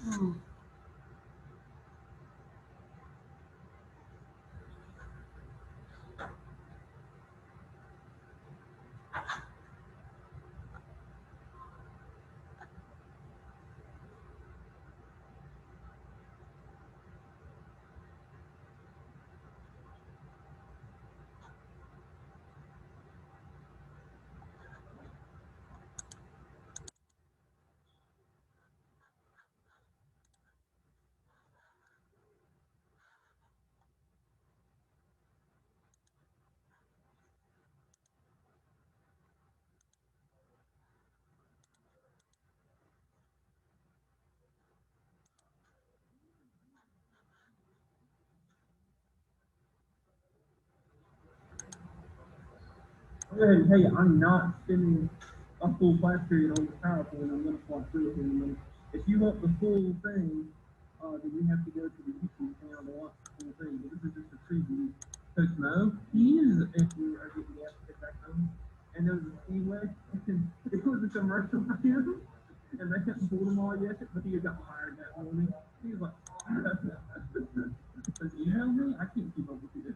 Go ahead and tell you, I'm not spending a full class period on the PowerPoint. I'm going to fly through it here in a minute. If you want the full thing, then you have to go to the YouTube channel to watch the full thing. But this is just a preview. Coach Mo, he is, if you are getting asked to get back home, and there was a Speedway, and it was a commercial for him, and they hadn't told him all yet, but he had got fired that morning. He was like, does he email me? I can't keep up with you.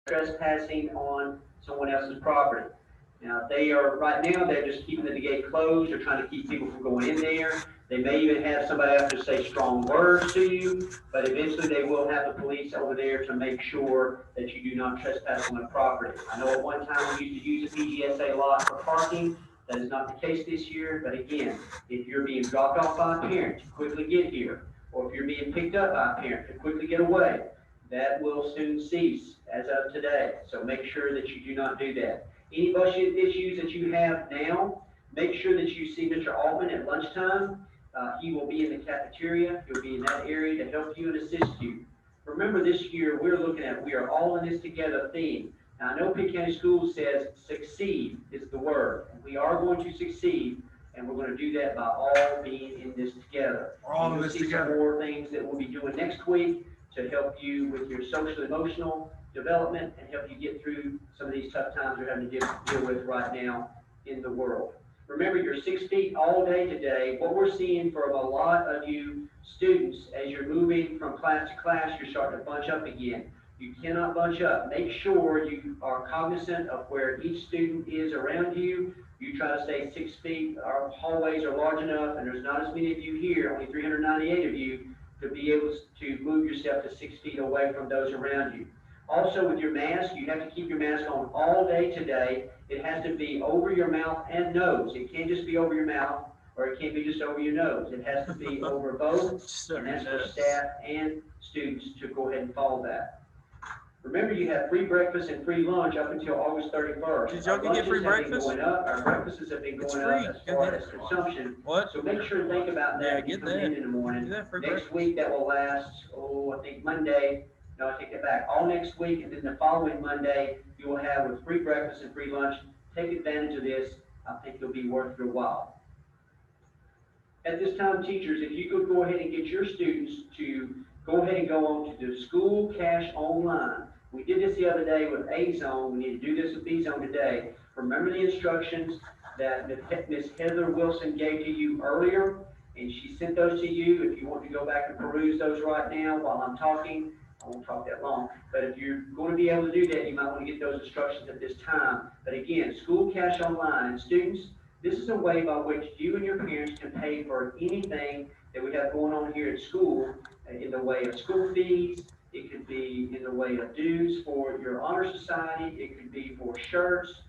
trespassing on someone else's property. Now, they are, right now, they're just keeping the gate closed, they're trying to keep people from going in there. They may even have somebody have to say strong words to you, but eventually they will have the police over there to make sure that you do not trespass on the property. I know at one time we used to use the PGSA lot for parking. That is not the case this year, but again, if you're being dropped off by a parent to quickly get here, or if you're being picked up by a parent to quickly get away, that will soon cease as of today. So make sure that you do not do that. Any budget issues that you have now, make sure that you see Mr. Altman at lunchtime. He will be in the cafeteria. He'll be in that area to help you and assist you. Remember, this year we're looking at we are all in this together theme. Now, I know Pitt County Schools says succeed is the word. And we are going to succeed, and we're going to do that by all being in this together. We're all in this together. Some more things that we'll be doing next week to help you with your social emotional development and help you get through some of these tough times you're having to deal with right now in the world. Remember, you're 6 feet all day today. What we're seeing from a lot of you students, as you're moving from class to class, you're starting to bunch up again. You cannot bunch up. Make sure you are cognizant of where each student is around you. You try to stay 6 feet. Our hallways are large enough, and there's not as many of you here, only 398 of you, to be able to move yourself to 6 feet away from those around you. Also, with your mask, you have to keep your mask on all day today. It has to be over your mouth and nose. It can't just be over your mouth, or it can't be just over your nose. It has to be over both, and that's for staff and students to go ahead and follow that. Remember, you have free breakfast and free lunch up until August 31st. Did y'all get free breakfast? Going up. Our breakfasts have been going up as far as consumption. What? So make sure to think about that. Yeah, get that. In the morning. Next breakfast. Week that will last, I think Monday. No, I take that back. All next week, and then the following Monday, you will have with free breakfast and free lunch. Take advantage of this. I think it'll be worth your while. At this time, teachers, if you could go ahead and get your students to go ahead and go on to the School Cash Online. We did this the other day with A-Zone. We need to do this with B-Zone today. Remember the instructions that Ms. Heather Wilson gave to you earlier, and she sent those to you. If you want to go back and peruse those right now while I'm talking, I won't talk that long, but if you're going to be able to do that, you might want to get those instructions at this time. But again, School Cash Online, students, this is a way by which you and your parents can pay for anything that we have going on here at school in the way of school fees. It could be in the way of dues for your honor society. It could be for shirts,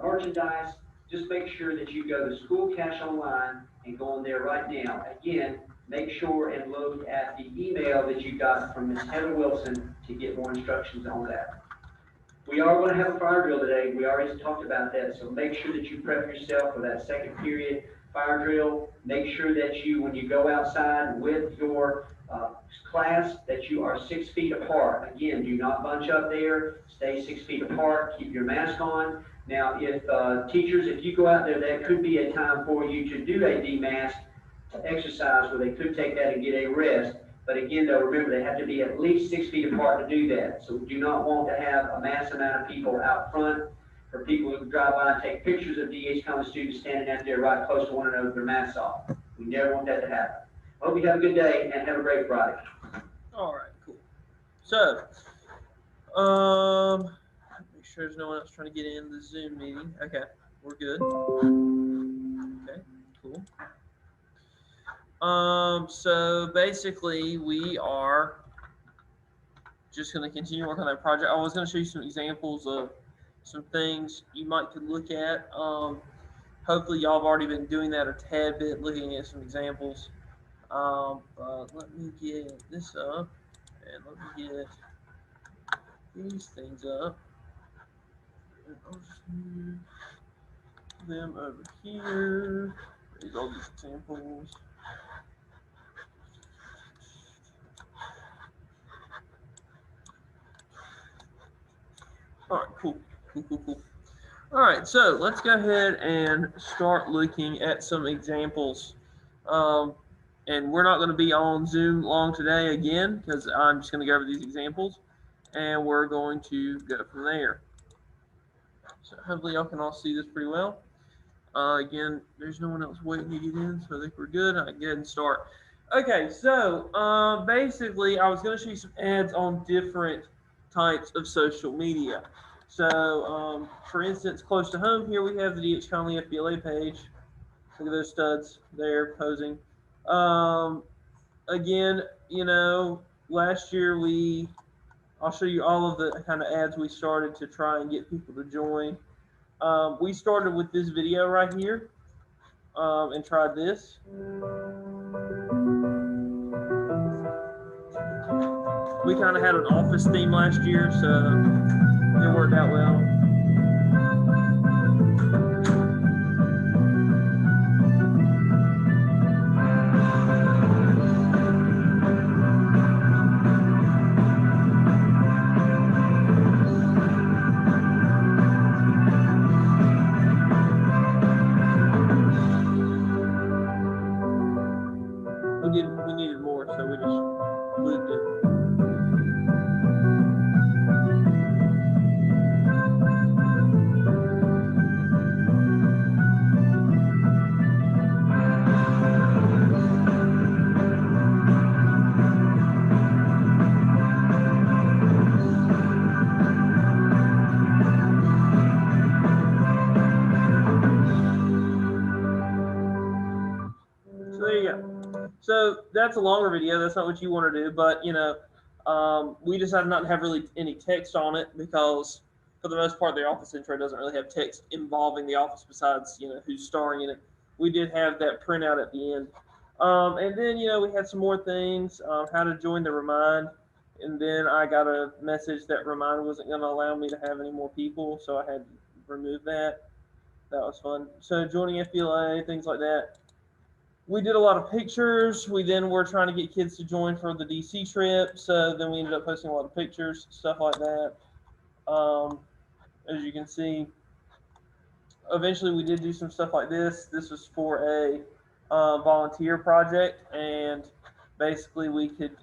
merchandise. Just make sure that you go to School Cash Online and go on there right now. Again, make sure and look at the email that you got from Ms. Heather Wilson to get more instructions on that. We are going to have a fire drill today. We already talked about that, so make sure that you prep yourself for that second period fire drill. Make sure that you, when you go outside with your class, that you are 6 feet apart. Again, do not bunch up there. Stay 6 feet apart. Keep your mask on. Now, if teachers, if you go out there, that could be a time for you to do a demask exercise where they could take that and get a rest. But again, though, remember, they have to be at least 6 feet apart to do that. So we do not want to have a mass amount of people out front for people who drive by and take pictures of DH Common students standing out there right close to one another with their masks off. We never want that to happen. I hope you have a good day and have a great Friday. All right, cool. So, make sure there's no one else trying to get in the Zoom meeting. Okay, we're good. Okay, cool. So basically we are just going to continue working on that project. I was going to show you some examples of some things you might could look at. Hopefully y'all have already been doing that a tad bit, looking at some examples. But let me get this up, and let me get these things up. And I'll just move them over here. There's all these examples. All right, cool. All right, so let's go ahead and start looking at some examples. And we're not going to be on Zoom long today again, because I'm just going to go over these examples, and we're going to go from there. So hopefully y'all can all see this pretty well. Again, there's no one else waiting to get in, so I think we're good. I can go ahead and start. Okay, so basically I was going to show you some ads on different types of social media. So, for instance, close to home here, we have the DH Conley FBLA page. Look at those studs there posing. Again, last year I'll show you all of the kind of ads we started to try and get people to join. We started with this video right here and tried this. We kind of had an office theme last year, so it worked out well. We needed more, so we just looped it. So there you go. So that's a longer video. That's not what you want to do, but we decided not to have really any text on it because, for the most part, the office intro doesn't really have text involving the office besides who's starring in it. We did have that printout at the end, and then we had some more things. How to join the Remind, and then I got a message that Remind wasn't going to allow me to have any more people, so I had to remove that. That was fun. So joining FBLA, things like that. We did a lot of pictures. We then were trying to get kids to join for the DC trip. So then we ended up posting a lot of pictures, stuff like that. As you can see, eventually we did do some stuff like this. This was for a volunteer project, and basically we could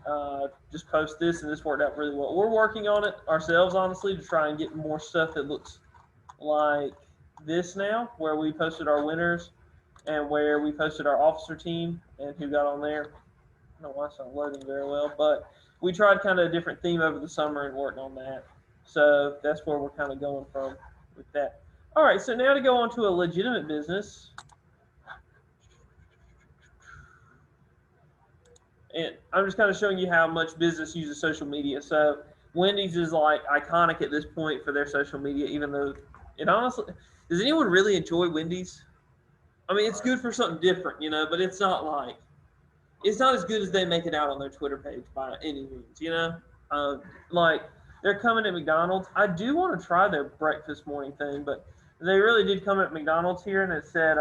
just post this, and this worked out really well. We're working on it ourselves, honestly, to try and get more stuff that looks like this now, where we posted our winners and where we posted our officer team and who got on there. I don't know why it's not loading very well, but we tried kind of a different theme over the summer and worked on that. So that's where we're kind of going from with that. All right, so now to go on to a legitimate business. And I'm just kind of showing you how much business uses social media. So Wendy's is like iconic at this point for their social media, even though it honestly, does anyone really enjoy Wendy's? I mean, it's good for something different, but it's not as good as they make it out on their Twitter page by any means, like they're coming at McDonald's. I do want to try their breakfast morning thing, but they really did come at McDonald's here, and it said,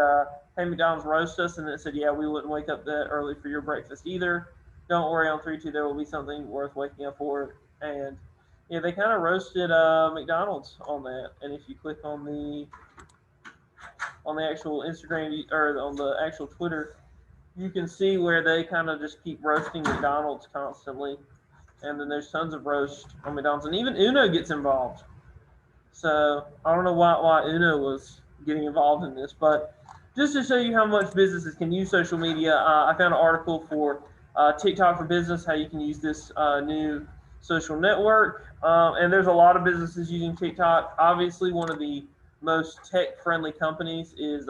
hey, McDonald's roast us, and it said, yeah, we wouldn't wake up that early for your breakfast either. Don't worry, on 3-2, there will be something worth waking up for. And yeah, they kind of roasted McDonald's on that. And if you click on the actual Instagram or on the actual Twitter, you can see where they kind of just keep roasting McDonald's constantly. And then there's tons of roast on McDonald's, and even Uno gets involved. So I don't know why Uno was getting involved in this, but just to show you how much businesses can use social media, I found an article for TikTok for Business, how you can use this new social network. And there's a lot of businesses using TikTok. Obviously, one of the most tech-friendly companies is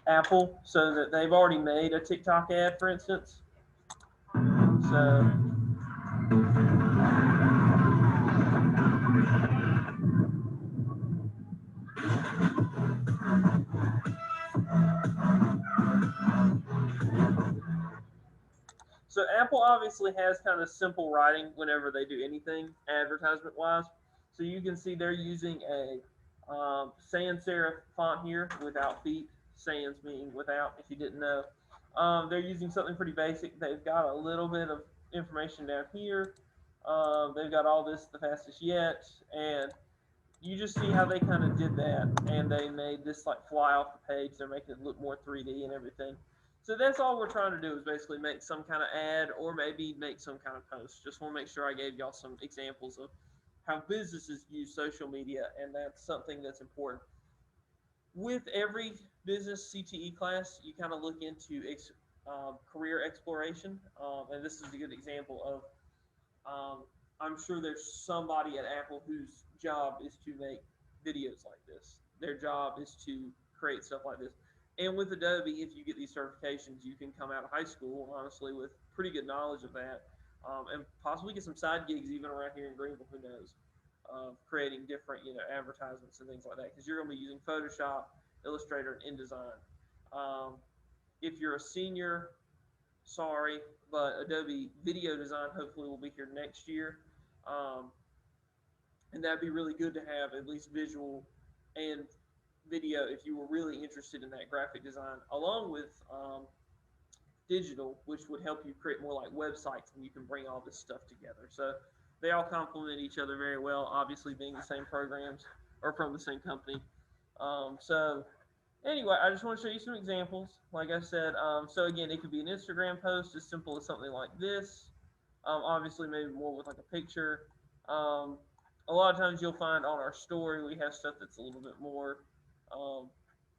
Apple, so that they've already made a TikTok ad, for instance. So Apple obviously has kind of simple writing whenever they do anything advertisement-wise. So you can see they're using a sans serif font here without feet. Sans meaning without, if you didn't know. They're using something pretty basic. They've got a little bit of information down here. They've got all this the fastest yet, and you just see how they kind of did that, and they made this like fly off the page. They're making it look more 3D and everything. So that's all we're trying to do is basically make some kind of ad or maybe make some kind of post. Just want to make sure I gave y'all some examples of how businesses use social media, and that's something that's important. With every business CTE class, you kind of look into career exploration, and this is a good example of I'm sure there's somebody at Apple whose job is to make videos like this. Their job is to create stuff like this. And with Adobe, if you get these certifications, you can come out of high school, honestly, with pretty good knowledge of that, and possibly get some side gigs even around here in Greenville. Who knows? Of creating different, advertisements and things like that, because you're going to be using Photoshop, Illustrator, and InDesign. Um, if you're a senior, sorry, but Adobe Video Design hopefully will be here next year. Um, and that'd be really good to have at least visual and video if you were really interested in that graphic design, along with digital, which would help you create more like websites and you can bring all this stuff together. So they all complement each other very well, obviously being the same programs or from the same company. So anyway, I just want to show you some examples. Like I said, so again, it could be an Instagram post as simple as something like this. Obviously, maybe more with like a picture. Um, a lot of times you'll find on our story we have stuff that's a little bit more. Um,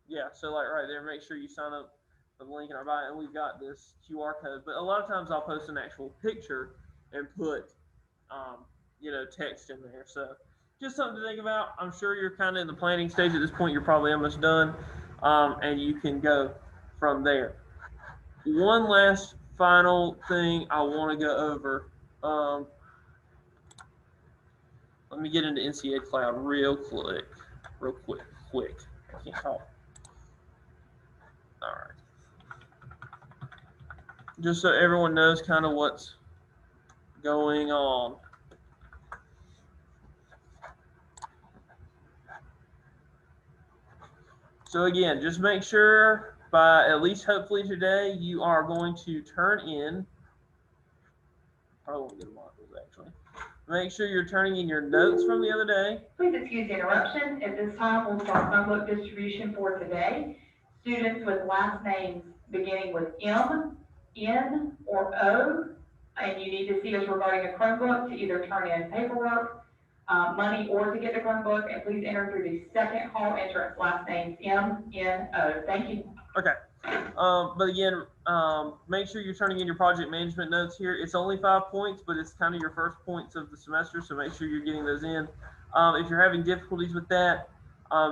yeah, so like right there, make sure you sign up for the link in our bio, and we've got this QR code. But a lot of times I'll post an actual picture and put, text in there. So just something to think about. I'm sure you're kind of in the planning stage at this point. You're probably almost done, and you can go from there. One last final thing I want to go over. Um, Let me get into NCA Cloud real quick. I can't talk. All right. Just so everyone knows kind of what's going on. So again, just make sure by at least hopefully today you are going to turn in. I don't want to get modules actually. Make sure you're turning in your notes from the other day. Please excuse the interruption. At this time, we'll start Chromebook distribution for today. Students with last names beginning with M, N, or O, and you need to see us regarding a Chromebook to either turn in paperwork, money, or to get the Chromebook, and please enter through the second hall entrance, last names M, N, O. Thank you. Okay. But again, make sure you're turning in your project management notes here. It's only 5 points, but it's kind of your first points of the semester, so make sure you're getting those in. If you're having difficulties with that,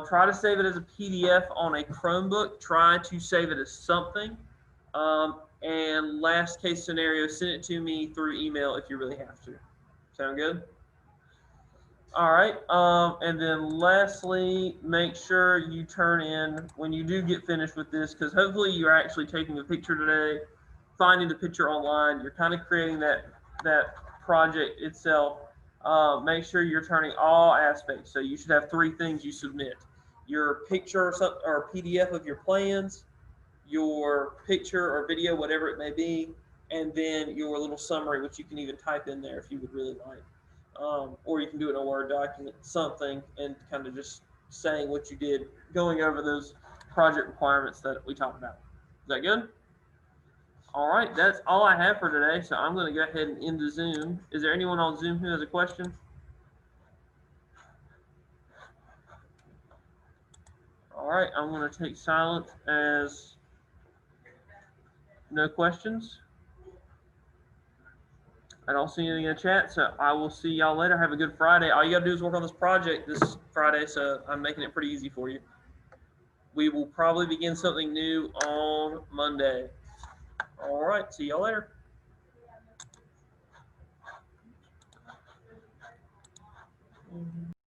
try to save it as a PDF on a Chromebook. Try to save it as something. And last case scenario, send it to me through email if you really have to. Sound good? All right, and then lastly, make sure you turn in when you do get finished with this, because hopefully you're actually taking a picture today, finding the picture online. You're kind of creating that project itself. Make sure you're turning all aspects. So you should have 3 things you submit: your picture or PDF of your plans, your picture or video, whatever it may be, and then your little summary, which you can even type in there if you would really like. Or you can do it in a Word document, something, and kind of just saying what you did, going over those project requirements that we talked about. Is that good? All right, that's all I have for today, so I'm going to go ahead and end the Zoom. Is there anyone on Zoom who has a question? All right, I'm going to take silence as no questions. I don't see anything in the chat, so I will see y'all later. Have a good Friday. All you got to do is work on this project this Friday, so I'm making it pretty easy for you. We will probably begin something new on Monday. All right, see y'all later.